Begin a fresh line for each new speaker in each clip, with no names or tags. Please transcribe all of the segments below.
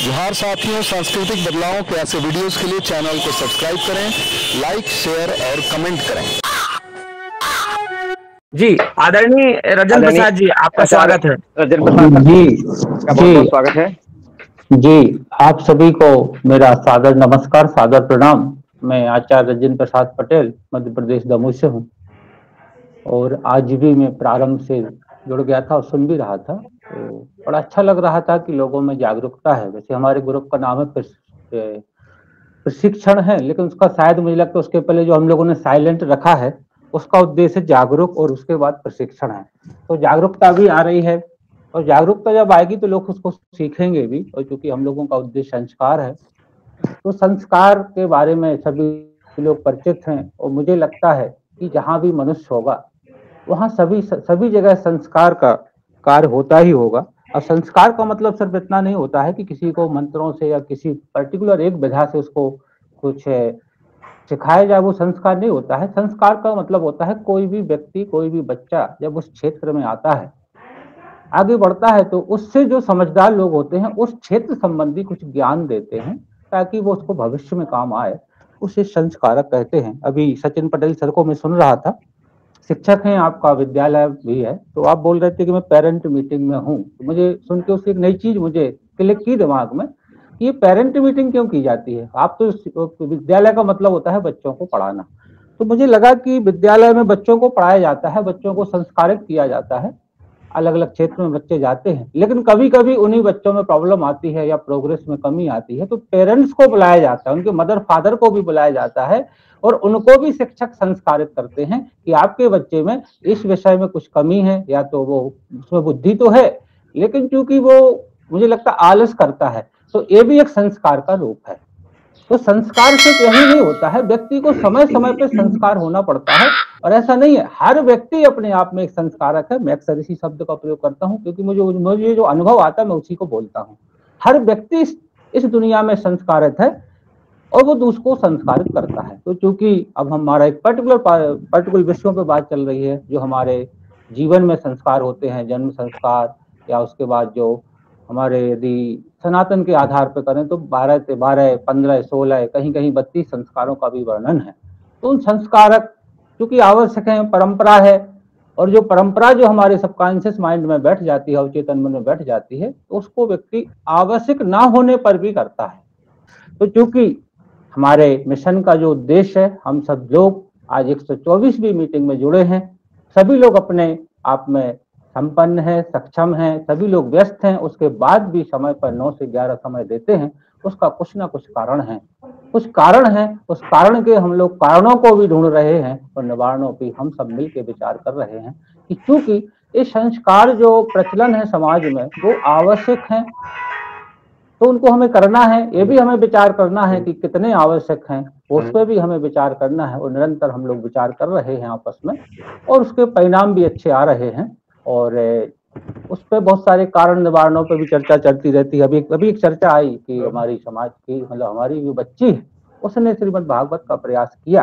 जोहार साथियों, सांस्कृतिक बदलावों के ऐसे वीडियोस के लिए चैनल को सब्सक्राइब करें, लाइक, शेयर और कमेंट करें।
जी, आदरणीय रजन प्रसाद जी, आपका स्वागत है।
रजन प्रसाद
जी
का बहुत बहुत स्वागत है।
जी, आप सभी को मेरा सादर नमस्कार, सादर प्रणाम। मैं आचार्य रजन प्रसाद पटेल मध्य प्रदेश दमोह से हूँ और आज भी मैं प्रारंभ से जुड़ गया था और सुन भी रहा था, तो बड़ा अच्छा लग रहा था कि लोगों में जागरूकता है। वैसे हमारे ग्रुप का नाम है प्रशिक्षण है, लेकिन उसका शायद मुझे लगता है उसके पहले जो हम लोगों ने साइलेंट रखा है उसका उद्देश्य जागरूक और उसके बाद प्रशिक्षण है। तो जागरूकता भी आ रही है और जागरूकता जब आएगी तो लोग उसको सीखेंगे भी, और चूंकि हम लोगों का उद्देश्य संस्कार है तो संस्कार के बारे में सभी लोग परिचित हैं। और मुझे लगता है कि जहाँ भी मनुष्य होगा वहाँ सभी जगह संस्कार का कार्य होता ही होगा। और संस्कार का मतलब सिर्फ इतना नहीं होता है कि किसी को मंत्रों से या किसी पर्टिकुलर एक विधा से उसको कुछ सिखाया जाए, वो संस्कार नहीं होता है। संस्कार का मतलब होता है कोई भी व्यक्ति, कोई भी बच्चा जब उस क्षेत्र में आता है, आगे बढ़ता है, तो उससे जो समझदार लोग होते हैं उस क्षेत्र संबंधी कुछ ज्ञान देते हैं ताकि वो उसको भविष्य में काम आए, उसे संस्कारक कहते हैं। अभी सचिन पटेल सर को मैं सुन रहा था, शिक्षक हैं, आपका विद्यालय भी है, तो आप बोल रहे थे कि मैं पेरेंट मीटिंग में हूँ, तो मुझे सुन के उसकी एक नई चीज मुझे क्लिक की दिमाग में, ये पेरेंट मीटिंग क्यों की जाती है। आप तो विद्यालय का मतलब होता है बच्चों को पढ़ाना, तो मुझे लगा कि विद्यालय में बच्चों को पढ़ाया जाता है, बच्चों को संस्कारित किया जाता है, अलग अलग क्षेत्र में बच्चे जाते हैं, लेकिन कभी कभी उन्हीं बच्चों में प्रॉब्लम आती है या प्रोग्रेस में कमी आती है, तो पेरेंट्स को बुलाया जाता है, उनके मदर फादर को भी बुलाया जाता है और उनको भी शिक्षक संस्कारित करते हैं कि आपके बच्चे में इस विषय में कुछ कमी है, या तो वो उसमें बुद्धि तो है लेकिन चूंकि वो मुझे लगता आलस करता है, तो ये भी एक संस्कार का रूप है। तो संस्कार सिर्फ यही नहीं होता है, व्यक्ति को समय समय पर संस्कार होना पड़ता है। और ऐसा नहीं है हर व्यक्ति अपने आप में एक संस्कारक है। मैं अक्सर इसी शब्द का प्रयोग करता हूँ क्योंकि मुझे जो अनुभव आता है मैं उसी को बोलता हूँ। हर व्यक्ति इस दुनिया में संस्कारित है और वो दूसरे को संस्कारित करता है। तो चूंकि अब हमारा एक पर्टिकुलर विषयों पर बात चल रही है, जो हमारे जीवन में संस्कार होते हैं, जन्म संस्कार, या उसके बाद जो हमारे यदि सनातन के आधार पर करें तो 12, 15, 16, कहीं कहीं 32 संस्कारों का भी वर्णन है। तो उन संस्कारक चूंकि आवश्यक है, परंपरा है, और जो परंपरा जो हमारे सबकॉन्शियस माइंड में बैठ जाती है, अवचेतन मन में बैठ जाती है, तो उसको व्यक्ति आवश्यक ना होने पर भी करता है। तो चूंकि हमारे मिशन का जो उद्देश्य है, हम सब लोग आज 124वीं मीटिंग में जुड़े हैं, सभी लोग अपने आप में संपन्न है, सक्षम है, सभी लोग व्यस्त हैं, उसके बाद भी समय पर 9 से 11 समय देते हैं। उसका कुछ ना कुछ कारण है, कुछ कारण है, उस कारण के हम लोग कारणों को भी ढूंढ रहे हैं और निवारणों की हम सब मिलकर विचार कर रहे हैं कि चूंकि ये संस्कार जो प्रचलन है समाज में वो आवश्यक है, तो उनको हमें करना है। ये भी हमें विचार करना है कि कितने आवश्यक हैं, उस पर भी हमें विचार करना है, और निरंतर हम लोग विचार कर रहे हैं आपस में, और उसके परिणाम भी अच्छे आ रहे हैं। और उस पर बहुत सारे कारण निवारणों पर भी चर्चा चलती रहती है। अभी एक चर्चा आई कि हमारी समाज की, मतलब हमारी जो बच्ची है, उसने श्रीमद् भागवत का प्रयास किया,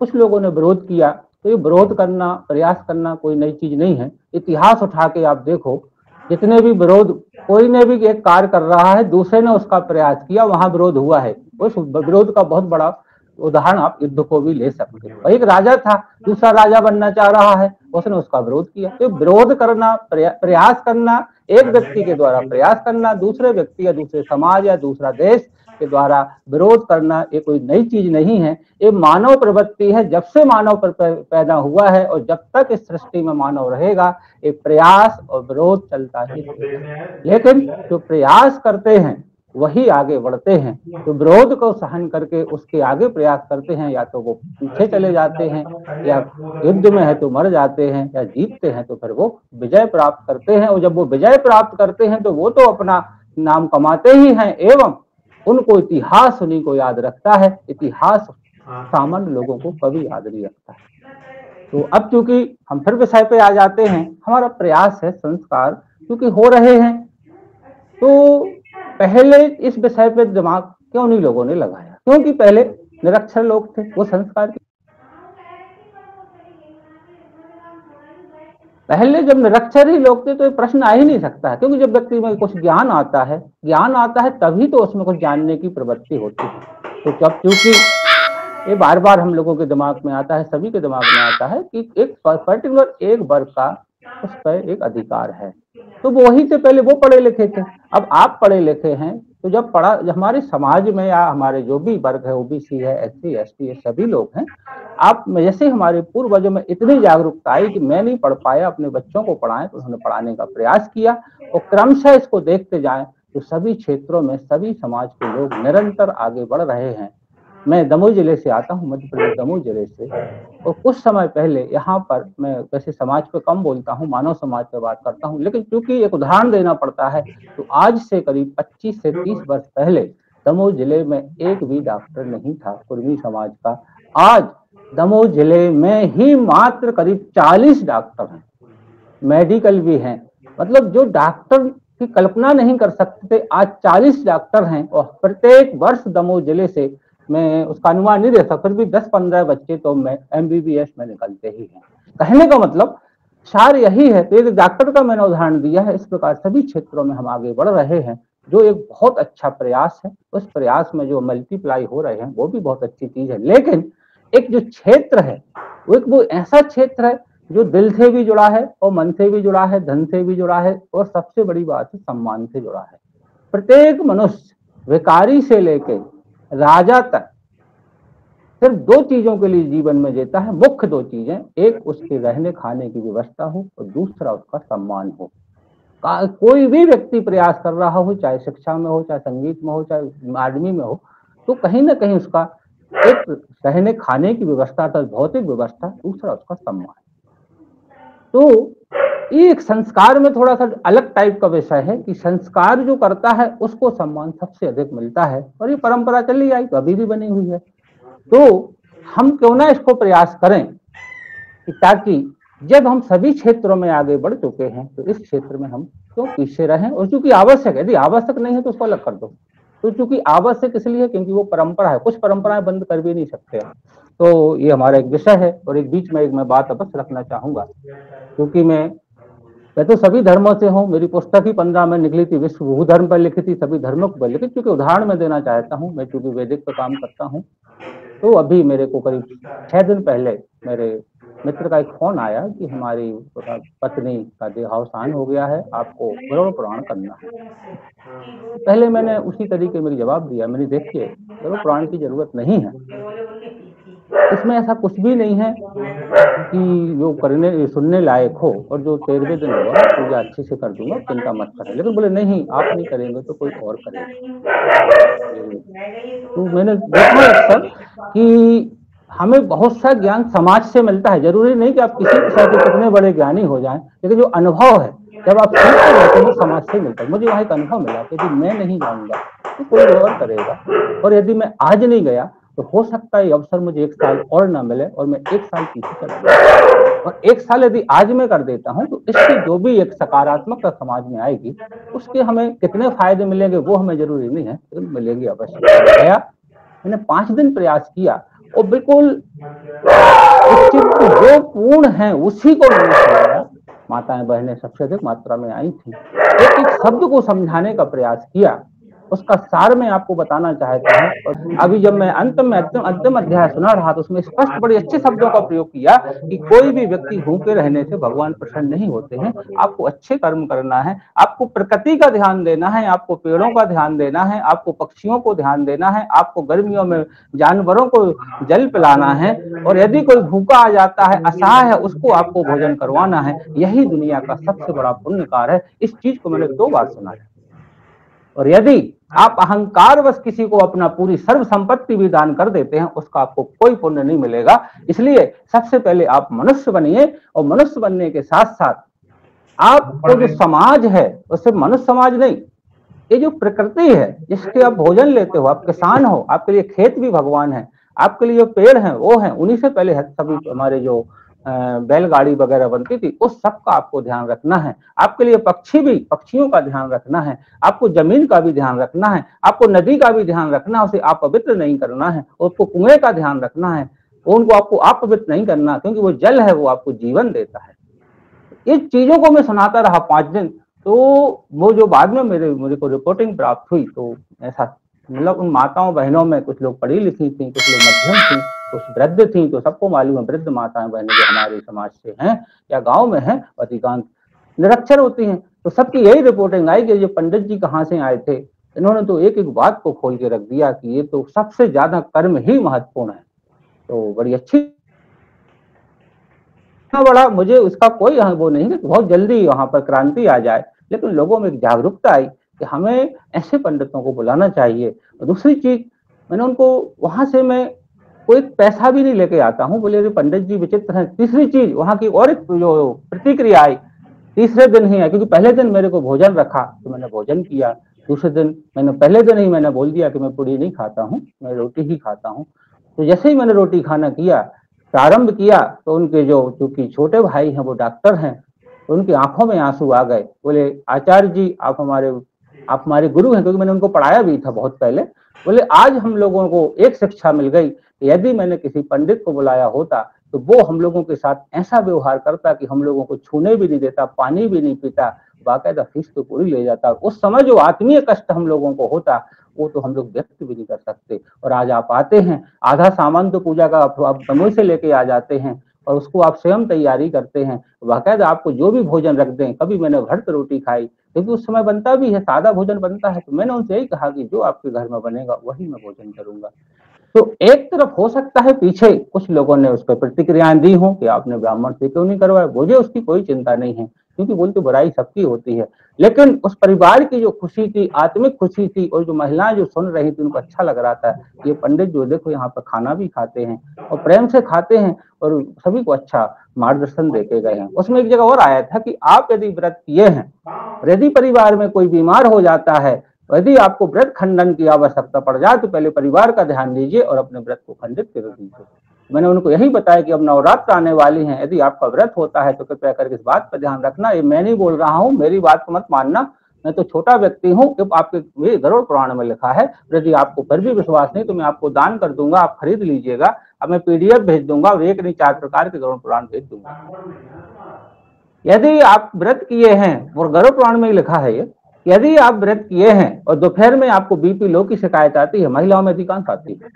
कुछ लोगों ने विरोध किया। तो ये विरोध करना, प्रयास करना कोई नई चीज नहीं है। इतिहास उठा के आप देखो, जितने भी विरोध, कोई ने भी एक कार्य कर रहा है, दूसरे ने उसका प्रयास किया, वहां विरोध हुआ है। उस विरोध का बहुत बड़ा उदाहरण आप युद्ध को भी ले सकते हो। एक राजा था, दूसरा राजा बनना चाह रहा है, उसने उसका विरोध किया। तो विरोध करना, प्रयास करना, एक व्यक्ति के द्वारा प्रयास करना, दूसरे व्यक्ति या दूसरे समाज या दूसरा देश के द्वारा विरोध करना, ये कोई नई चीज नहीं है। ये मानव प्रवृत्ति है, जब से मानव पैदा हुआ है और जब तक इस सृष्टि में मानव रहेगा, ये प्रयास और विरोध चलता ही रहेगा। लेकिन जो प्रयास करते हैं वही आगे बढ़ते हैं, तो विरोध को सहन करके उसके आगे प्रयास करते हैं, या तो वो पीछे चले जाते हैं, या युद्ध में है तो मर जाते हैं, या जीतते हैं तो फिर वो विजय प्राप्त करते हैं। और जब वो विजय प्राप्त करते हैं तो वो तो अपना नाम कमाते ही हैं, एवं उनको इतिहास उन्हीं को याद रखता है। इतिहास सामान्य लोगों को कभी याद नहीं रखता है। तो अब चूंकि हम फिर विषय पे आ जाते हैं, हमारा प्रयास है संस्कार क्योंकि हो रहे हैं, तो पहले इस विषय पे दिमाग क्यों नहीं लोगों ने लगाया? क्योंकि पहले निरक्षर लोग थे, वो संस्कार पहले जब निरक्षर ही लोग थे तो ये प्रश्न आ ही नहीं सकता है, क्योंकि जब व्यक्ति में कुछ ज्ञान आता है तभी तो उसमें कुछ जानने की प्रवृत्ति होती है। तो जब क्योंकि ये बार बार हम लोगों के दिमाग में आता है, सभी के दिमाग में आता है कि एक पर्टिकुलर एक वर्ग का उस पर एक अधिकार है, तो वही से पहले वो पढ़े लिखे थे, अब आप पढ़े लिखे हैं, तो जब हमारे समाज में या हमारे जो भी वर्ग है, ओबीसी है, एससी एसटी है, सभी लोग हैं, आप जैसे हमारे पूर्वजों में इतनी जागरूकता आई कि मैं नहीं पढ़ पाया, अपने बच्चों को पढ़ाएं, तो उन्होंने पढ़ाने का प्रयास किया, और क्रमशः इसको देखते जाएं तो सभी क्षेत्रों में सभी समाज के लोग निरंतर आगे बढ़ रहे हैं। मैं दमोह जिले से आता हूँ, मध्य प्रदेश दमोह जिले से, और कुछ समय पहले यहाँ पर, मैं वैसे समाज पे कम बोलता हूँ, मानव समाज पे बात करता हूँ, लेकिन क्योंकि एक उदाहरण देना पड़ता है, तो आज से करीब 25 से 30 वर्ष पहले दमोह जिले में एक भी डॉक्टर नहीं था कुर्मी समाज का। आज दमोह जिले में ही मात्र करीब 40 डॉक्टर हैं, मेडिकल भी हैं, मतलब जो डॉक्टर की कल्पना नहीं कर सकते थे, आज 40 डॉक्टर हैं, और प्रत्येक वर्ष दमोह जिले से, मैं उसका अनुमान नहीं दे सकता, फिर भी 10-15 बच्चे तो मैं MBBS में निकलते ही हैं। कहने का मतलब सार यही है। तो एक डॉक्टर का मैंने उदाहरण दिया है, इस प्रकार सभी क्षेत्रों में हम आगे बढ़ रहे हैं, जो एक बहुत अच्छा प्रयास है। उस प्रयास में जो मल्टीप्लाई हो रहे हैं वो भी बहुत अच्छी चीज है, लेकिन एक जो क्षेत्र है वो ऐसा क्षेत्र है जो दिल से भी जुड़ा है और मन से भी जुड़ा है, धन से भी जुड़ा है, और सबसे बड़ी बात है सम्मान से जुड़ा है। प्रत्येक मनुष्य भिखारी से लेके राजा तक सिर्फ 2 चीजों के लिए जीवन में जीता है, मुख्य 2 चीजें, एक उसके रहने खाने की व्यवस्था हो और दूसरा उसका सम्मान हो। कोई भी व्यक्ति प्रयास कर रहा हो, चाहे शिक्षा में हो, चाहे संगीत में हो, चाहे आर्मी में हो, तो कहीं ना कहीं उसका एक रहने खाने की व्यवस्था, भौतिक व्यवस्था, दूसरा उसका सम्मान। तो ये एक संस्कार में थोड़ा सा अलग टाइप का विषय है कि संस्कार जो करता है उसको सम्मान सबसे अधिक मिलता है, और ये परंपरा चली आई तो अभी भी बनी हुई है। तो हम क्यों ना इसको प्रयास करें कि ताकि जब हम सभी क्षेत्रों में आगे बढ़ चुके हैं तो इस क्षेत्र में हम क्यों पीछे रहें। और चूंकि आवश्यक है, यदि आवश्यक नहीं है तो उसको अलग कर दो। तो चूंकि आवश्यक इसलिए क्योंकि वो परंपरा है, कुछ परंपराएं बंद कर भी नहीं सकते। तो ये हमारा एक विषय है। और एक बीच में एक मैं बात अवश्य रखना चाहूंगा, क्योंकि मैं तो सभी धर्मों से हूँ, मेरी पुस्तक ही 15 में निकली थी, विश्व भू धर्म पर लिखी थी, सभी धर्मों पर लिखी, क्योंकि उदाहरण में देना चाहता हूँ। मैं चूंकि वैदिक पर काम करता हूँ, तो अभी मेरे को करीब 6 दिन पहले मेरे मित्र का एक फोन आया कि हमारी पत्नी का देहावसान हो गया है, आपको गरुड़ पुराण करना है। पहले मैंने उसी तरीके मेरी जवाब दिया, मैंने देखिए गरुड़ पुराण की जरूरत नहीं है, इसमें ऐसा कुछ भी नहीं है कि जो करने सुनने लायक हो, और जो 13वें दिन होगा पूजा अच्छे से कर दूंगा, चिंता मत करें। लेकिन बोले नहीं, आप नहीं करेंगे तो कोई और करेगा। तो मैंने देखा अक्सर कि हमें बहुत सा ज्ञान समाज से मिलता है, जरूरी नहीं कि आप किसी विषय के कितने बड़े ज्ञानी हो जाएं, लेकिन जो अनुभव है जब आप सीखते रहते हैं समाज से मिलता है। मुझे वहाँ एक अनुभव मिला कि यदि मैं नहीं जाऊंगा तो कोई और करेगा, और यदि मैं आज नहीं गया तो हो सकता है अवसर मुझे 1 साल और ना मिले और मैं 1 साल पीछे चला जाऊँ। और 1 साल यदि आज मैं कर देता हूँ तो इससे जो भी एक सकारात्मकता समाज में आएगी, उसके हमें कितने फायदे मिलेंगे वो हमें जरूरी नहीं है, तो मिलेंगे अवश्य। गया, मैंने 5 दिन प्रयास किया और बिल्कुल जो पूर्ण है उसी को मैंने समझाया। माताएं बहनें सबसे अधिक मात्रा में आई थी, एक शब्द को समझाने का प्रयास किया, उसका सार मैं आपको बताना चाहता हूँ। और अभी जब मैं अंतिम अध्याय सुना रहा तो उसमें स्पष्ट बड़े अच्छे शब्दों का प्रयोग किया कि कोई भी व्यक्ति भूखे रहने से भगवान प्रसन्न नहीं होते हैं। आपको अच्छे कर्म करना है, आपको प्रकृति का ध्यान देना है, आपको पेड़ों का ध्यान देना है, आपको पक्षियों को ध्यान देना है, आपको गर्मियों में जानवरों को जल पिलाना है, और यदि कोई भूखा आ जाता है, असहाय है, उसको आपको भोजन करवाना है। यही दुनिया का सबसे बड़ा पुण्य कार्य है। इस चीज को मैंने 2 बार सुना है। और यदि आप अहंकारवश किसी को अपना पूरी सर्व संपत्ति भी दान कर देते हैं, उसका आपको कोई पुण्य नहीं मिलेगा। इसलिए सबसे पहले आप मनुष्य बनिए, और मनुष्य बनने के साथ साथ आपको जो समाज है, उससे मनुष्य समाज नहीं, ये जो प्रकृति है जिसके आप भोजन लेते हो, आप किसान हो, आपके लिए खेत भी भगवान है, आपके लिए जो पेड़ हैं वो हैं, उन्हीं से पहले सभी हमारे जो बैलगाड़ी वगैरह बनती थी, उस सब का आपको ध्यान रखना है। आपके लिए पक्षी भी, पक्षियों का ध्यान रखना है, आपको जमीन का भी ध्यान रखना है, आपको नदी का भी ध्यान रखना है, उसे आप पवित्र नहीं करना है, उसको कुएं का ध्यान रखना है, उनको आपको अपवित्र नहीं करना, क्योंकि वो जल है, वो आपको जीवन देता है। इस चीजों को मैं सुनाता रहा 5 दिन। तो वो जो बाद में मेरे को रिपोर्टिंग प्राप्त हुई, तो ऐसा मतलब उन माताओं बहनों में कुछ लोग पढ़ी लिखी थी, कुछ लोग मध्यम थी, कुछ वृद्ध थी। तो सबको मालूम है वृद्ध माताएं बहनें जो हमारे समाज से हैं या गांव में हैं, अधिकांश निरक्षर होती हैं। तो सबकी यही रिपोर्टिंग आई कि ये पंडित जी कहाँ से आए थे। इन्होंने तो एक एक बात को खोल के रख दिया कि ये तो सबसे ज्यादा कर्म ही महत्वपूर्ण है। तो बड़ी अच्छी बड़ा, मुझे उसका कोई वो नहीं कि बहुत जल्दी वहां पर क्रांति आ जाए, लेकिन लोगों में एक जागरूकता आई कि हमें ऐसे पंडितों को बुलाना चाहिए। और दूसरी चीज, मैंने उनको वहां से मैं कोई पैसा भी नहीं लेके आता हूँ, बोले अरे पंडित जी विचित्र हैं। तीसरी चीज, वहां की और एक जो प्रतिक्रिया आई तीसरे दिन ही है, क्योंकि पहले दिन मेरे को भोजन रखा तो मैंने भोजन किया। दूसरे दिन मैंने पहले दिन ही मैंने बोल दिया कि मैं पूड़ी नहीं खाता हूँ, मैं रोटी ही खाता हूँ। तो जैसे ही मैंने रोटी खाना किया, प्रारंभ किया, तो उनके जो चूंकि छोटे भाई हैं वो डॉक्टर हैं, तो उनकी आंखों में आंसू आ गए। बोले आचार्य जी आप हमारे गुरु हैं, क्योंकि मैंने उनको पढ़ाया भी था बहुत पहले। बोले आज हम लोगों को एक शिक्षा मिल गई, यदि मैंने किसी पंडित को बुलाया होता तो वो हम लोगों के साथ ऐसा व्यवहार करता कि हम लोगों को छूने भी नहीं देता, पानी भी नहीं पीता, बाकायदा फीस तो पूरी ले जाता। उस समय जो आत्मीय कष्ट हम लोगों को होता वो तो हम लोग व्यक्त भी नहीं कर सकते। और आज आप आते हैं, आधा सामान तो पूजा का आप समूह से लेके आ जाते हैं और उसको आप स्वयं तैयारी करते हैं, बाकायदा आपको जो भी भोजन रख दें। कभी मैंने भरत रोटी खाई, क्योंकि उस समय बनता भी है, सादा भोजन बनता है। तो मैंने उनसे यही कहा कि जो आपके घर में बनेगा वही मैं भोजन करूंगा। तो एक तरफ हो सकता है पीछे कुछ लोगों ने उस पर प्रतिक्रियाएं दी हो कि आपने ब्राह्मण से क्यों नहीं करवाया, मुझे उसकी कोई चिंता नहीं है, क्योंकि बोलते बुराई सबकी होती है। लेकिन उस परिवार की जो खुशी थी, आत्मिक खुशी थी, और जो महिलाएं जो सुन रही थी उनको अच्छा लग रहा था। ये पंडित जो देखो यहाँ पर खाना भी खाते हैं और प्रेम से खाते हैं और सभी को अच्छा मार्गदर्शन देके गए हैं। उसमें एक जगह और आया था कि आप यदि व्रत किए हैं, यदि परिवार में कोई बीमार हो जाता है, यदि आपको व्रत खंडन की आवश्यकता पड़ जाए तो पहले परिवार का ध्यान दीजिए और अपने व्रत को खंडित कर दीजिए। मैंने उनको यही बताया कि अब नवरात्र आने वाली हैं, यदि आपका व्रत होता है तो कृपया करके इस बात पर ध्यान रखना। ये मैं नहीं बोल रहा हूँ, मेरी बात को मत मानना, मैं तो छोटा व्यक्ति हूँ। जब आपके गरुड़ पुराण में लिखा है, यदि आपको फिर भी विश्वास नहीं तो मैं आपको दान कर दूंगा, आप खरीद लीजिएगा। अब मैं PDF भेज दूंगा और एक नहीं 4 प्रकार के गरुड़ पुराण भेज दूंगा। यदि आप व्रत किए हैं, और गरुड़ पुराण में ही लिखा है ये, यदि आप व्रत किए हैं और दोपहर में आपको BP लो की शिकायत आती है, महिलाओं में अधिकांश आती है,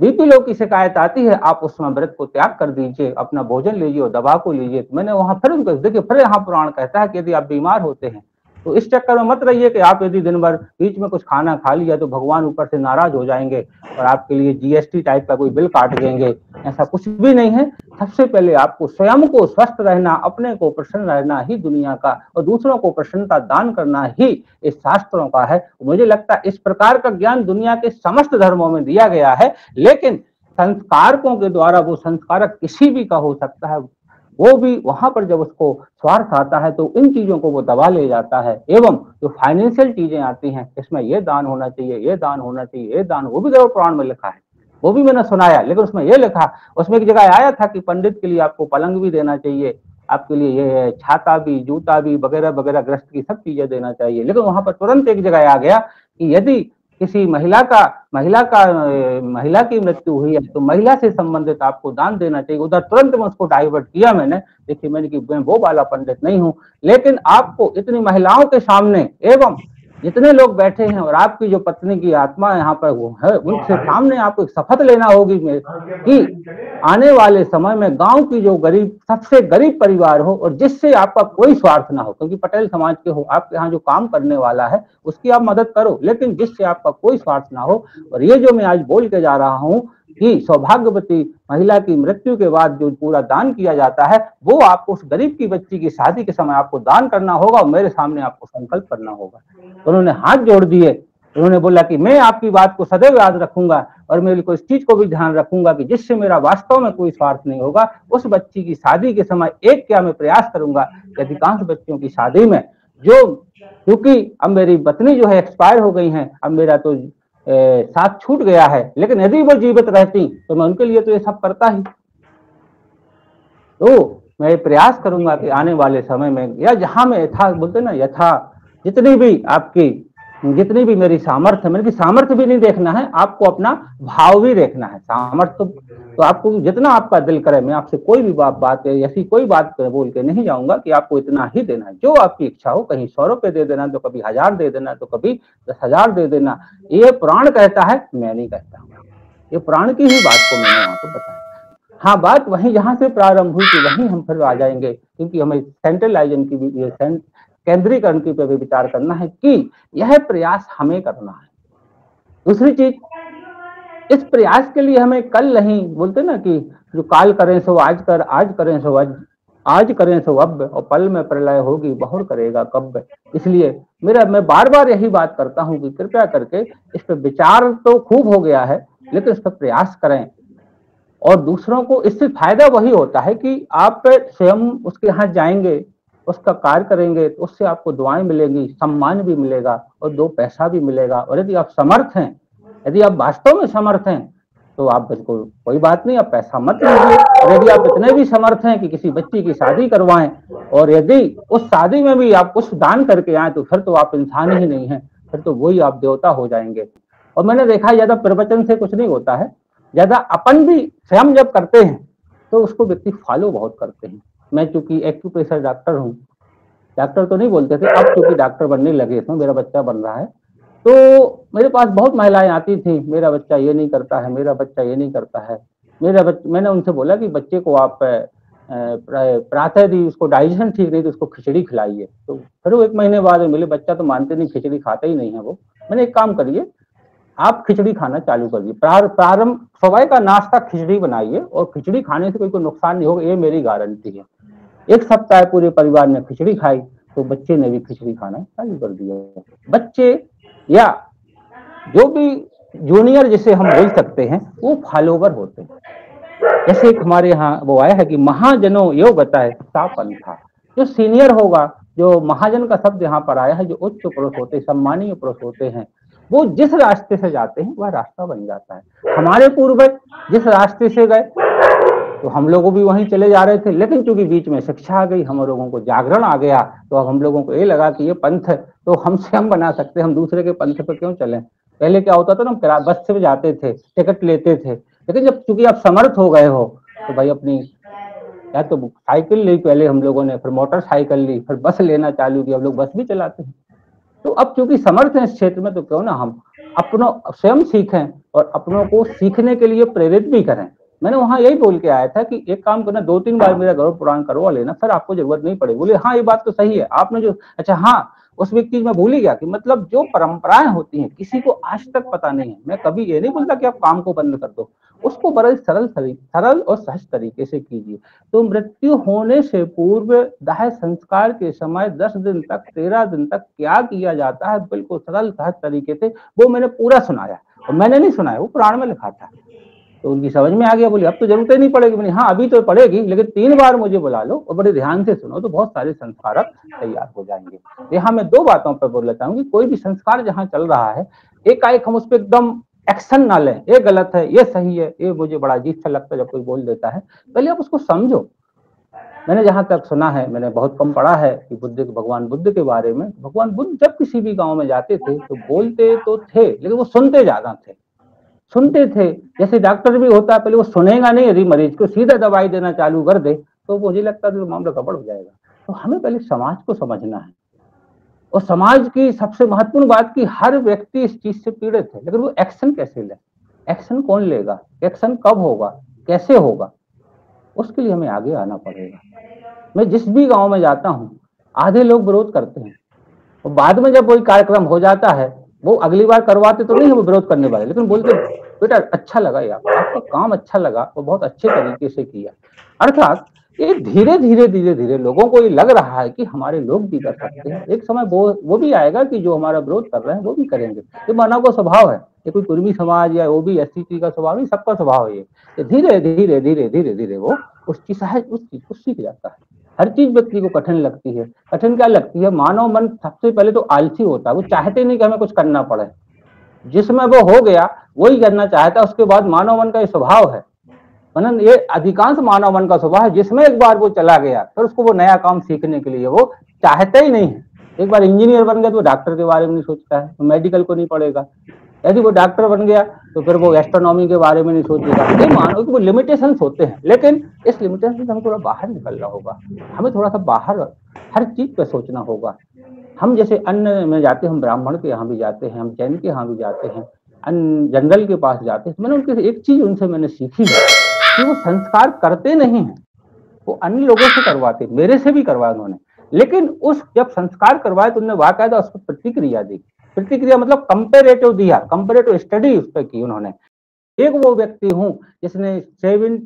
BP लो की शिकायत आती है, आप उस समय व्रत को त्याग कर दीजिए, अपना भोजन लीजिए और दवा को लीजिए। तो मैंने वहां फिर उनको देखिए, फिर यहाँ पुराण कहता है कि यदि आप बीमार होते हैं तो इस चक्कर में मत रहिए कि आप यदि दिन भर बीच में कुछ खाना खा लिया तो भगवान ऊपर से नाराज हो जाएंगे और आपके लिए GST टाइप का कोई बिल काट देंगे। ऐसा कुछ भी नहीं है। सबसे पहले आपको स्वयं को स्वस्थ रहना, अपने को प्रसन्न रहना ही दुनिया का, और दूसरों को प्रसन्नता दान करना ही इस शास्त्रों का है। मुझे लगता है इस प्रकार का ज्ञान दुनिया के समस्त धर्मों में दिया गया है, लेकिन संस्कारकों के द्वारा वो संस्कारक किसी भी का हो सकता है, वो भी वहां पर जब उसको स्वार्थ आता है तो इन चीजों को वो दबा ले जाता है। एवं जो फाइनेंशियल चीजें आती हैं, इसमें ये दान होना चाहिए, ये दान होना चाहिए, ये दान, वो भी गरुड़ पुराण में लिखा है, वो भी मैंने सुनाया। लेकिन उसमें ये लिखा, उसमें एक जगह आया था कि पंडित के लिए आपको पलंग भी देना चाहिए, आपके लिए ये छाता भी, जूता भी, वगैरह वगैरह, ग्रस्त की सब चीजें देना चाहिए। लेकिन वहां पर तुरंत एक जगह आ गया कि यदि किसी महिला की मृत्यु हुई है तो महिला से संबंधित आपको दान देना चाहिए। उधर तुरंत में उसको डाइवर्ट किया मैंने। देखिए मैंने कि मैं वो वाला पंडित नहीं हूं, लेकिन आपको इतनी महिलाओं के सामने एवं जितने लोग बैठे हैं और आपकी जो पत्नी की आत्मा यहाँ पर वो है, उनके सामने आपको एक शपथ लेना होगी कि आने वाले समय में गांव की जो गरीब, सबसे गरीब परिवार हो और जिससे आपका कोई स्वार्थ ना हो, क्योंकि पटेल समाज के हो, आपके यहाँ जो काम करने वाला है उसकी आप मदद करो, लेकिन जिससे आपका कोई स्वार्थ ना हो। और ये जो मैं आज बोल के जा रहा हूँ कि सौभाग्यवती महिला की मृत्यु के बाद जो पूरा दान किया जाता है, वो आपको उस गरीब की बच्ची की शादी के समय आपको दान करना होगा और मेरे सामने आपको संकल्प करना होगा। तो उन्होंने हाथ जोड़ दिए, उन्होंने बोला कि मैं आपकी बात को सदैव याद रखूंगा और मेरे को इस चीज को भी ध्यान रखूंगा कि जिससे मेरा वास्तव में कोई स्वार्थ नहीं होगा, उस बच्ची की शादी के समय एक क्या मैं प्रयास करूंगा कि अधिकांश बच्चियों की शादी में जो, क्योंकि अब मेरी पत्नी जो है एक्सपायर हो गई है, अब मेरा तो साथ छूट गया है, लेकिन यदि वो जीवित रहती तो मैं उनके लिए तो ये सब करता ही। तो मैं प्रयास करूंगा कि आने वाले समय में या जहां में यथा बोलते ना, यथा जितनी भी आपकी जितनी भी मेरी सामर्थ्य है, मेरी सामर्थ्य भी नहीं देखना है, आपको अपना भाव भी देखना है। सामर्थ्य तो आपको जितना आपका दिल करे, मैं आपसे कोई भी बात ऐसी कोई बात बोल के नहीं जाऊंगा कि आपको इतना ही देना है, जो आपकी इच्छा हो। कहीं 100 रुपए दे देना, तो कभी 1000 दे देना, तो कभी 10,000 दे देना। ये पुराण कहता है, मैं नहीं कहता। ये पुराण की ही बात को मैंने वहां पर बताया। हाँ, बात वहीं जहां से प्रारंभ हुई थी वहीं हम फिर आ जाएंगे, क्योंकि हमें सेंट्रलाइजेशन की भी, केंद्रीकरण की पे भी विचार करना है कि यह प्रयास हमें करना है। दूसरी चीज, इस प्रयास के लिए हमें कल नहीं, बोलते ना कि जो काल करें सो आज कर, आज करें सो आज करें सो अब, और पल में प्रलय होगी बहुर करेगा कब। इसलिए मैं बार बार यही बात करता हूं कि कृपया करके इस पर विचार तो खूब हो गया है, लेकिन इस पर प्रयास करें। और दूसरों को इससे फायदा वही होता है कि आप स्वयं उसके यहाँ जाएंगे, उसका कार्य करेंगे, तो उससे आपको दुआएं मिलेंगी, सम्मान भी मिलेगा और 2 पैसा भी मिलेगा। और यदि आप समर्थ हैं, यदि आप वास्तव में समर्थ हैं, तो आप बिल्कुल कोई बात नहीं, आप पैसा मत लीजिए। और यदि आप इतने भी समर्थ हैं कि किसी बच्ची की शादी करवाएं, और यदि उस शादी में भी आप कुछ दान करके आए, तो फिर तो आप इंसान ही नहीं है, फिर तो वही आप देवता हो जाएंगे। और मैंने देखा है ज्यादा प्रवचन से कुछ नहीं होता है, ज्यादा अपन भी स्वयं जब करते हैं तो उसको व्यक्ति फॉलो बहुत करते हैं। मैं चूंकि एक्यूप्रेशर डॉक्टर हूँ, डॉक्टर तो नहीं बोलते थे, अब चूंकि डॉक्टर बनने लगे, इसमें मेरा बच्चा बन रहा है, तो मेरे पास बहुत महिलाएं आती थी, मेरा बच्चा ये नहीं करता है, मेरा बच्चा ये नहीं करता है, मैंने उनसे बोला कि बच्चे को आप प्रातः दी, उसको डाइजेशन ठीक नहीं तो उसको खिचड़ी खिलाइए। तो फिर वो 1 महीने बाद मिले, बच्चा तो मानते नहीं, खिचड़ी खाता ही नहीं है वो। मैंने एक काम करिए, आप खिचड़ी खाना चालू कर दिए, प्रारंभ सुबह का नाश्ता खिचड़ी बनाइए, और खिचड़ी खाने से कोई नुकसान नहीं होगा, ये मेरी गारंटी है। 1 सप्ताह पूरे परिवार ने खिचड़ी खाई, तो बच्चे ने भी खिचड़ी खाना चालू कर दिया। बच्चे या जो भी जूनियर जिसे हम बोल सकते हैं, वो फॉलोवर होते हैं। जैसे एक हमारे यहाँ वो आया है कि महाजनों यो बताए सापन था। जो सीनियर होगा, जो महाजन का शब्द यहाँ पर आया है, जो उच्च पुरुष होते हैं, सम्मानीय पुरुष होते हैं, वो जिस रास्ते से जाते हैं वह रास्ता बन जाता है। हमारे पूर्वज जिस रास्ते से गए, तो हम लोगों भी वहीं चले जा रहे थे, लेकिन चूंकि बीच में शिक्षा आ गई, हम लोगों को जागरण आ गया, तो अब हम लोगों को ये लगा कि ये पंथ तो हमसे हम बना सकते हैं, हम दूसरे के पंथ पर क्यों चलें। पहले क्या होता था ना, बस से जाते थे, टिकट लेते थे, लेकिन जब चूंकि आप समर्थ हो गए हो, तो भाई अपनी या तो साइकिल ली पहले हम लोगों ने, फिर मोटरसाइकिल ली, फिर बस लेना चालू किया, हम लोग बस भी चलाते हैं। तो अब चूंकि समर्थ है इस क्षेत्र में, तो क्यों ना हम अपनों स्वयं सीखें और अपनों को सीखने के लिए प्रेरित भी करें। मैंने वहां यही बोल के आया था कि एक काम करना, 2-3 बार मेरा गौरव पुराण करवा लेना, फिर आपको जरूरत नहीं पड़ेगी। बोले हाँ ये बात तो सही है आपने जो, अच्छा हाँ उस व्यक्ति में भूल ही गया कि मतलब जो परंपराएं होती हैं किसी को आज तक पता नहीं है। मैं कभी ये नहीं बोलता कि आप काम को बंद कर दो, उसको बड़े सरल और सहज तरीके से कीजिए। तो मृत्यु होने से पूर्व दाह संस्कार के समय 10 दिन तक 13 दिन तक क्या किया जाता है, बिल्कुल सरल सहज तरीके से वो मैंने पूरा सुनाया। और मैंने नहीं सुनाया, वो पुराण में लिखा था, तो उनकी समझ में आ गया। बोली अब तो जरूरत ही नहीं पड़ेगी। बोली हाँ अभी तो पड़ेगी, लेकिन 3 बार मुझे बुला लो और बड़े ध्यान से सुनो, तो बहुत सारे संस्कारक तैयार हो जाएंगे। यहाँ मैं 2 बातों पर बोलना चाहूंगी। कोई भी संस्कार जहाँ चल रहा है, एकाएक हम उस पर एकदम एक्शन ना लें, ये गलत है, ये सही है, ये मुझे बड़ा अजीब सा लगता है जब कोई बोल देता है। पहले आप उसको समझो। मैंने जहां तक सुना है, मैंने बहुत कम पढ़ा है कि भगवान बुद्ध के बारे में। भगवान बुद्ध जब किसी भी गाँव में जाते थे तो बोलते तो थे, लेकिन वो सुनते ज्यादा थे, सुनते थे। जैसे डॉक्टर भी होता है, पहले वो सुनेगा नहीं, यदि मरीज को सीधा दवाई देना चालू कर दे तो मुझे लगता है तो मामला गड़बड़ हो जाएगा। तो हमें पहले समाज को समझना है, और समाज की सबसे महत्वपूर्ण बात की हर व्यक्ति इस चीज से पीड़ित है, लेकिन वो एक्शन कैसे ले, एक्शन कौन लेगा, एक्शन कब होगा, कैसे होगा, उसके लिए हमें आगे आना पड़ेगा। मैं जिस भी गांव में जाता हूँ, आधे लोग विरोध करते हैं, और बाद में जब कोई कार्यक्रम हो जाता है, वो अगली बार करवाते तो नहीं है वो विरोध करने वाले, लेकिन बोलते बेटा अच्छा लगा यार, आपका काम अच्छा लगा, वो बहुत अच्छे तरीके से किया। अर्थात ये धीरे धीरे लोगों को ये लग रहा है कि हमारे लोग भी कर सकते हैं। एक समय वो भी आएगा कि जो हमारा विरोध कर रहे हैं वो भी करेंगे। ये मानव का स्वभाव है, ये कोई कुर्मी समाज या वो भी एसटी का स्वभाव नहीं, सबका स्वभाव है ये। धीरे वो उस चीज को सीख जाता है। हर चीज व्यक्ति को कठिन लगती है। कठिन क्या लगती है? मानव मन सबसे पहले तो आलसी होता है, वो चाहते नहीं कि हमें कुछ करना पड़े, जिसमें वो हो गया वही करना चाहता है। उसके बाद मानव मन का ये स्वभाव है, मतलब ये अधिकांश मानव मन का स्वभाव है, जिसमें एक बार वो चला गया फिर उसको वो नया काम सीखने के लिए वो चाहते ही नहीं है। एक बार इंजीनियर बन गया तो डॉक्टर के बारे में नहीं सोचता है, तो मेडिकल को नहीं पढ़ेगा। यदि वो डॉक्टर बन गया तो फिर वो एस्ट्रोनॉमी के बारे में नहीं सोचेगा। ये मानो कि वो लिमिटेशंस होते हैं, लेकिन इस लिमिटेशन से हमें थोड़ा बाहर निकलना होगा। हमें थोड़ा सा बाहर हर चीज पे सोचना होगा। हम जैसे अन्न में जाते हैं, हम ब्राह्मण के यहाँ भी जाते हैं, हम जैन के यहाँ भी जाते हैं, अन्न जंगल के पास जाते हैं। मैंने उनके एक चीज उनसे मैंने सीखी है कि वो संस्कार करते नहीं हैं, वो अन्य लोगों से करवाते, मेरे से भी करवाया उन्होंने, लेकिन उस जब संस्कार करवाए तो उन्होंने बाकायदा उस पर प्रतिक्रिया दी। प्रतिक्रिया मतलब कंपेरेटिव दिया, कंपेरेटिव स्टडी उस पर की उन्होंने। एक वो व्यक्ति हूँ जिसने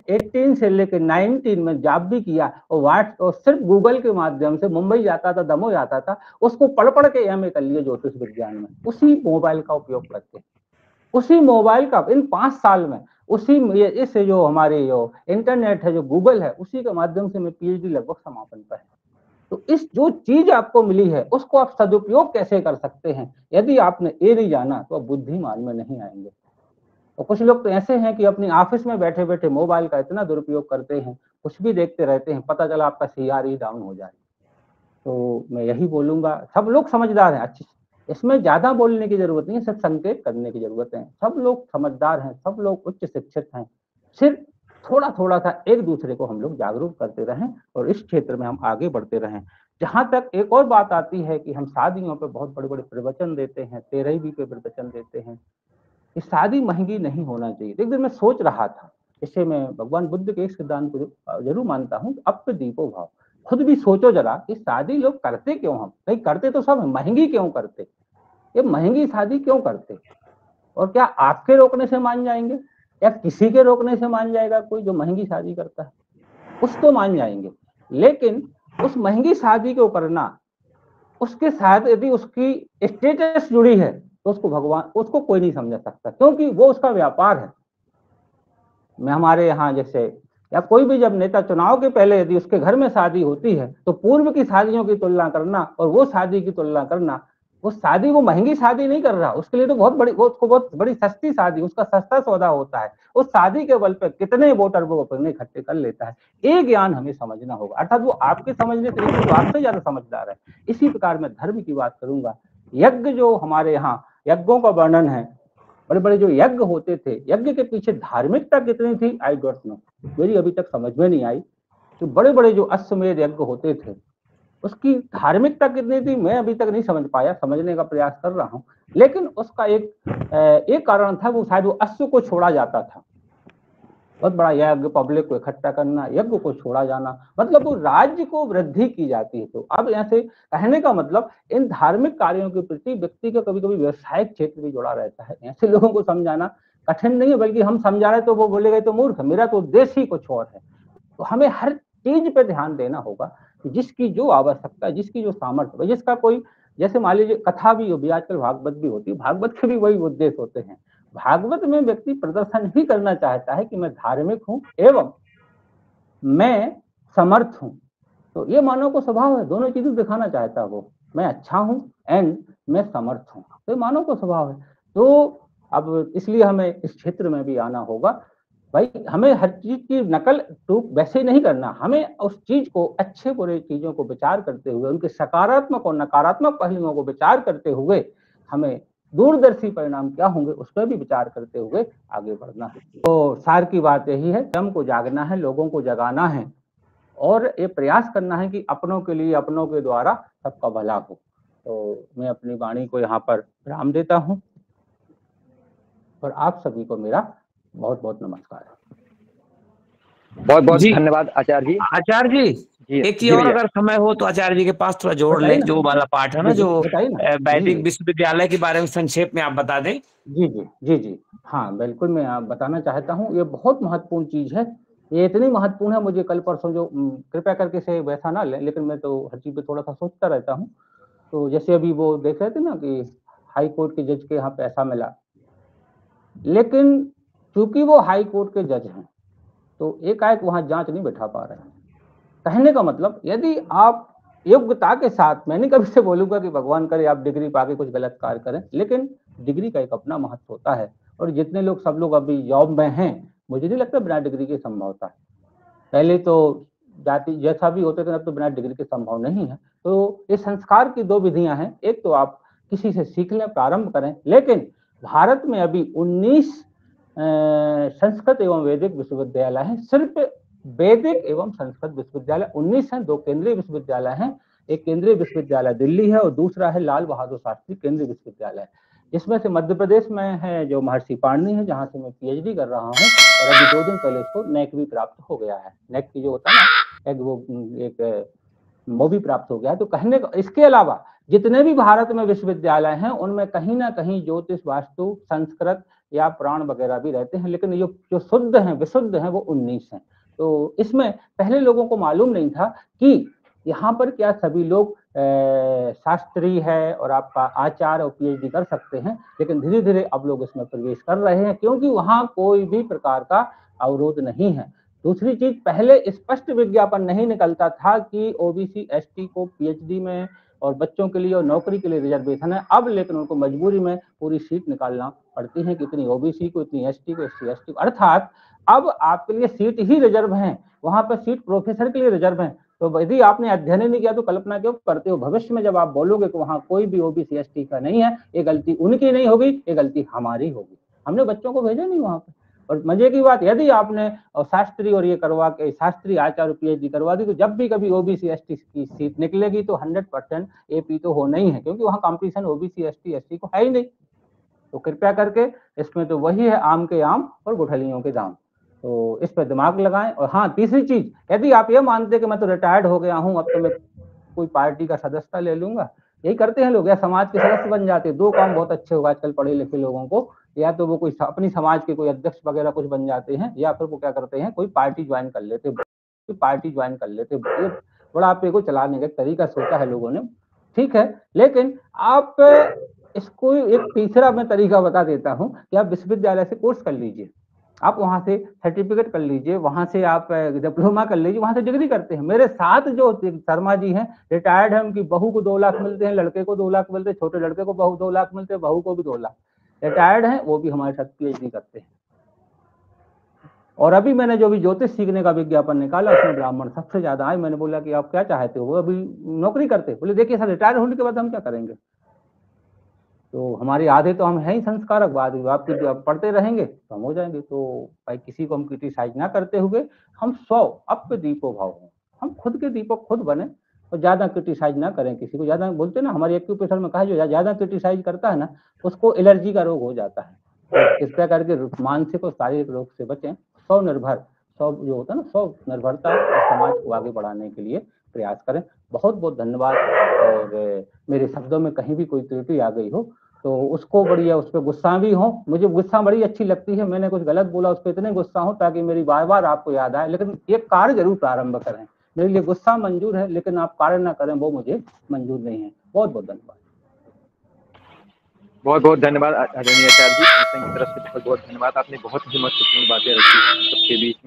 18 से लेकर 19 में जॉब भी किया और सिर्फ गूगल के माध्यम से मुंबई जाता था, दमोह जाता था, उसको पढ़ पढ़ के एमए कर लिए ज्योतिष विज्ञान में, उसी मोबाइल का उपयोग करके, उसी मोबाइल का इन 5 साल में, उसी इस जो हमारे जो इंटरनेट है, जो गूगल है, उसी के माध्यम से मैं पीएचडी लगभग समापन पर है। तो इस जो चीज आपको मिली है उसको आप सदुपयोग कैसे कर सकते हैं? यदि आपने ये नहीं जाना तो आप बुद्धिमान में नहीं आएंगे। और कुछ लोग तो ऐसे हैं कि अपनी ऑफिस में बैठे बैठे मोबाइल का इतना दुरुपयोग करते हैं, कुछ भी देखते रहते हैं, पता चला आपका सीआरई डाउन हो जाए। तो मैं यही बोलूंगा, सब लोग समझदार हैं, अच्छी, इसमें ज्यादा बोलने की जरूरत नहीं है, सिर्फ संकेत करने की जरूरत है। सब लोग समझदार हैं, सब लोग उच्च शिक्षित हैं, सिर्फ थोड़ा थोड़ा सा एक दूसरे को हम लोग जागरूक करते रहें और इस क्षेत्र में हम आगे बढ़ते रहें। जहां तक एक और बात आती है कि हम शादियों पे बहुत बड़े बड़े प्रवचन देते हैं, 13वीं पे प्रवचन देते हैं कि शादी महंगी नहीं होना चाहिए। एक दिन मैं सोच रहा था, इससे मैं भगवान बुद्ध के एक सिद्धांत को जरूर मानता हूँ, अप्य दीपो भाव। खुद भी सोचो जरा कि शादी लोग करते क्यों, हम नहीं करते तो सब महंगी क्यों करते, ये महंगी शादी क्यों करते? और क्या आपके रोकने से मान जाएंगे या किसी के रोकने से मान जाएगा कोई जो महंगी शादी करता है? कुछ तो मान जाएंगे, लेकिन उस महंगी शादी को करना, उसके साथ यदि उसकी स्टेटस जुड़ी है तो उसको भगवान, उसको कोई नहीं समझा सकता, क्योंकि वो उसका व्यापार है। मैं हमारे यहाँ जैसे या कोई भी जब नेता चुनाव के पहले यदि उसके घर में शादी होती है तो पूर्व की शादियों की तुलना करना और वो शादी की तुलना करना, वो शादी वो महंगी शादी नहीं कर रहा, उसके लिए तो बहुत बड़ी, वो उसको बहुत बड़ी सस्ती शादी, उसका सस्ता सौदा होता है। उस शादी के बल पर कितने वोटर वो अपने इकट्ठे कर लेता है, ये ज्ञान हमें समझना होगा। अर्थात वो आपके समझने तरीके तो आपसे ज्यादा समझदार है। इसी प्रकार मैं धर्म की बात करूंगा। यज्ञ जो हमारे यहाँ यज्ञों का वर्णन है, बड़े बड़े जो यज्ञ होते थे, यज्ञ के पीछे धार्मिकता कितनी थी आई डोंट नो, मेरी अभी तक समझ में नहीं आई। तो बड़े बड़े जो अश्वमेध यज्ञ होते थे उसकी धार्मिकता कितनी थी मैं अभी तक नहीं समझ पाया, समझने का प्रयास कर रहा हूँ। लेकिन उसका एक कारण था, वो शायद वो अश्व को छोड़ा जाता था, बहुत बड़ा यज्ञ, पब्लिक को इकट्ठा करना, यज्ञ को छोड़ा जाना, मतलब वो राज्य को वृद्धि की जाती है। तो अब यहाँ से कहने का मतलब इन धार्मिक कार्यों के प्रति व्यक्ति का कभी कभी व्यवसायिक क्षेत्र भी जुड़ा रहता है। ऐसे लोगों को समझाना कठिन नहीं है, बल्कि हम समझा रहे तो वो बोलेगा तो मूर्ख है, मेरा तो उद्देश्य ही कुछ और है। तो हमें हर चीज पे ध्यान देना होगा, जिसकी जो आवश्यकता, जिसकी जो सामर्थ्य, जिसका कोई, जैसे मान लीजिए कथा भी हो, आजकल भागवत भी होती है, भागवत के भी वही उद्देश्य होते हैं। भागवत में व्यक्ति प्रदर्शन ही करना चाहता है कि मैं धार्मिक हूं एवं मैं समर्थ हूं। तो ये मानव को स्वभाव है, दोनों चीजें दिखाना चाहता है वो, मैं अच्छा हूं एंड मैं समर्थ हूं, तो ये मानव को स्वभाव है। तो अब इसलिए हमें इस क्षेत्र में भी आना होगा भाई। हमें हर चीज की नकल टूक वैसे नहीं करना, हमें उस चीज को, अच्छे बुरे चीजों को विचार करते हुए, उनके सकारात्मक और नकारात्मक पहलुओं को विचार करते हुए, हमें दूरदर्शी परिणाम क्या होंगे उस पर भी विचार करते हुए आगे बढ़ना है। तो सार की बात यही है, स्वयं को जागना है, लोगों को जगाना है और ये प्रयास करना है कि अपनों के लिए, अपनों के द्वारा सबका भला हो। तो मैं अपनी वाणी को यहाँ पर विराम देता हूँ और आप सभी को मेरा बहुत बहुत नमस्कार है।
बहुत बहुत धन्यवाद आचार्य जी।
आचार्य जी, एक चीज और अगर समय हो तो आचार्य जी के पास थोड़ा जोड़ लें, जो वाला पाठ है ना, जो वैदिक विश्वविद्यालय के बारे में संक्षेप में आप बता दें।
जी जी जी जी हाँ बिल्कुल, मैं बताना चाहता हूँ, ये बहुत महत्वपूर्ण चीज है। ये इतनी महत्वपूर्ण है, मुझे कल परसों जो कृपया करके से वैसा ना ले, लेकिन मैं तो हर चीज पे थोड़ा सा सोचता रहता हूँ। तो जैसे अभी वो देख रहे थे ना कि हाई कोर्ट के जज के यहाँ पैसा मिला, लेकिन चूंकि वो हाई कोर्ट के जज हैं तो एकाएक वहां जांच नहीं बैठा पा रहे हैं। कहने का मतलब, यदि आप योग्यता के साथ, मैं नहीं कभी से बोलूंगा कि भगवान करे आप डिग्री पाके कुछ गलत कार्य करें, लेकिन डिग्री का एक अपना महत्व होता है। और जितने लोग, सब लोग अभी जॉब में हैं, मुझे नहीं लगता बिना डिग्री के संभव होता है। पहले तो जाति जैसा भी होते थे, अब तो बिना डिग्री के संभव नहीं है। तो इस संस्कार की दो विधियां हैं, एक तो आप किसी से सीख लें, प्रारंभ करें, लेकिन भारत में अभी 19 संस्कृत एवं वैदिक विश्वविद्यालय हैं, सिर्फ वैदिक एवं संस्कृत विश्वविद्यालय 19 हैं। 2 केंद्रीय विश्वविद्यालय हैं, एक केंद्रीय विश्वविद्यालय दिल्ली है और दूसरा है लाल बहादुर शास्त्री केंद्रीय विश्वविद्यालय। इसमें से मध्य प्रदेश में है जो महर्षि पाणिनि है, जहां से मैं पीएचडी कर रहा हूँ, और अभी 2 दिन पहले इसको नैक भी प्राप्त हो गया है। नैक की जो होता है ना, वो भी प्राप्त हो गया है। तो कहने को, इसके अलावा जितने भी भारत में विश्वविद्यालय हैं उनमें कहीं ना कहीं ज्योतिष, वास्तु, संस्कृत या पुराण वगैरह भी रहते हैं, लेकिन जो शुद्ध हैं, विशुद्ध हैं, वो 19 हैं। तो इसमें पहले लोगों को मालूम नहीं था कि यहाँ पर क्या सभी लोग शास्त्री है और आपका आचार्य और पीएचडी कर सकते हैं, लेकिन धीरे धीरे अब लोग इसमें प्रवेश कर रहे हैं, क्योंकि वहाँ कोई भी प्रकार का अवरोध नहीं है। दूसरी चीज, पहले स्पष्ट विज्ञापन नहीं निकलता था कि ओबीसी एसटी को पीएचडी में और बच्चों के लिए और नौकरी के लिए रिजर्वेशन है। अब लेकिन उनको मजबूरी में पूरी सीट निकालना पड़ती है कि इतनी ओबीसी को, इतनी एसटी को, एससी को, अर्थात अब आपके लिए सीट ही रिजर्व है, वहां पर सीट प्रोफेसर के लिए रिजर्व है। तो यदि आपने अध्ययन नहीं किया तो कल्पना क्यों करते हो? भविष्य में जब आप बोलोगे कि वहां कोई भी ओबीसी एसटी का नहीं है, ये गलती उनकी नहीं होगी, ये गलती हमारी होगी। हमने बच्चों को भेजा नहीं वहां पे। और मजे की बात, यदि आपने शास्त्री और ये करवा के शास्त्री आचार्य पीएचडी करवा दी, तो जब भी कभी ओबीसी एसटी की सीट निकलेगी तो 100% एपी तो होना ही है, क्योंकि वहाँ कंपटीशन ओबीसी एसटी एसटी को है ही नहीं। तो कृपया करके इसमें तो वही है, आम के आम और गुठलियों के दाम। तो इस पर दिमाग लगाएं। और हाँ, तीसरी चीज, यदि आप ये मानते कि मैं तो रिटायर्ड हो गया हूँ, अब तो मैं कोई पार्टी का सदस्यता ले लूंगा, यही करते हैं लोग, या समाज के सदस्य बन जाते हैं। 2 काम बहुत अच्छे होगा आजकल पढ़े लिखे लोगों को, या तो वो कोई अपनी समाज के कोई अध्यक्ष वगैरह कुछ बन जाते हैं, या फिर वो क्या करते हैं, कोई पार्टी ज्वाइन कर लेते हैं। ये बुढ़ापे को चलाने का तरीका सोचा है लोगों ने, ठीक है। लेकिन आप इसको एक तीसरा मैं तरीका बता देता हूँ कि आप विश्वविद्यालय से कोर्स कर लीजिए, आप वहां से सर्टिफिकेट कर लीजिए, वहां से आप डिप्लोमा कर लीजिए, वहां से डिग्री करते हैं। मेरे साथ जो शर्मा जी हैं, रिटायर्ड हैं, उनकी बहू को 2 लाख मिलते हैं, लड़के को 2 लाख मिलते हैं, छोटे लड़के को 2 लाख मिलते हैं, बहू को भी 2 लाख। रिटायर्ड हैं, वो भी हमारे साथ पीएचडी करते हैं। और अभी मैंने जो भी ज्योतिष सीखने का विज्ञापन निकाला, उसमें ब्राह्मण सबसे ज्यादा आए। मैंने बोला कि आप क्या चाहते हो? वो अभी नौकरी करते, बोले देखिए सर, रिटायर होने के बाद हम क्या करेंगे? तो हमारी आधे तो हम है ही संस्कारक, बाद आप पढ़ते रहेंगे तो हम हो जाएंगे। तो भाई किसी को हम क्रिटिसाइज ना करते हुए, हम 100 अप दीपो भाव हों, हम खुद के दीपक खुद बने और ज्यादा क्रिटिसाइज ना करें किसी को। ज्यादा बोलते ना, हमारी एक्यूप्रेशर में कहा, जो ज्यादा क्रिटिसाइज करता है ना, उसको एलर्जी का रोग हो जाता है। तो इस प्रकार के मानसिक और शारीरिक रोग से बचें। स्वनिर्भर, जो होता है ना, स्वनिर्भरता समाज को आगे बढ़ाने के लिए प्रयास करें। बहुत बहुत धन्यवाद। और मेरे शब्दों में कहीं भी कोई त्रुटि आ गई हो तो उसको बढ़िया, उस पर गुस्सा भी हो, मुझे गुस्सा बड़ी अच्छी लगती है। मैंने कुछ गलत बोला, उस पर इतने गुस्सा हो ताकि मेरी बार बार आपको याद आए। लेकिन एक कार्य जरूर प्रारंभ करें। मेरे लिए गुस्सा मंजूर है, लेकिन आप कार्य ना करें वो मुझे मंजूर नहीं है। बहुत बहुत धन्यवाद।
बहुत बहुत धन्यवाद आदरणीय आचार्य जी, की तरफ से बहुत बहुत धन्यवाद। आपने बहुत ही महत्वपूर्ण बातें रखी सबके बीच।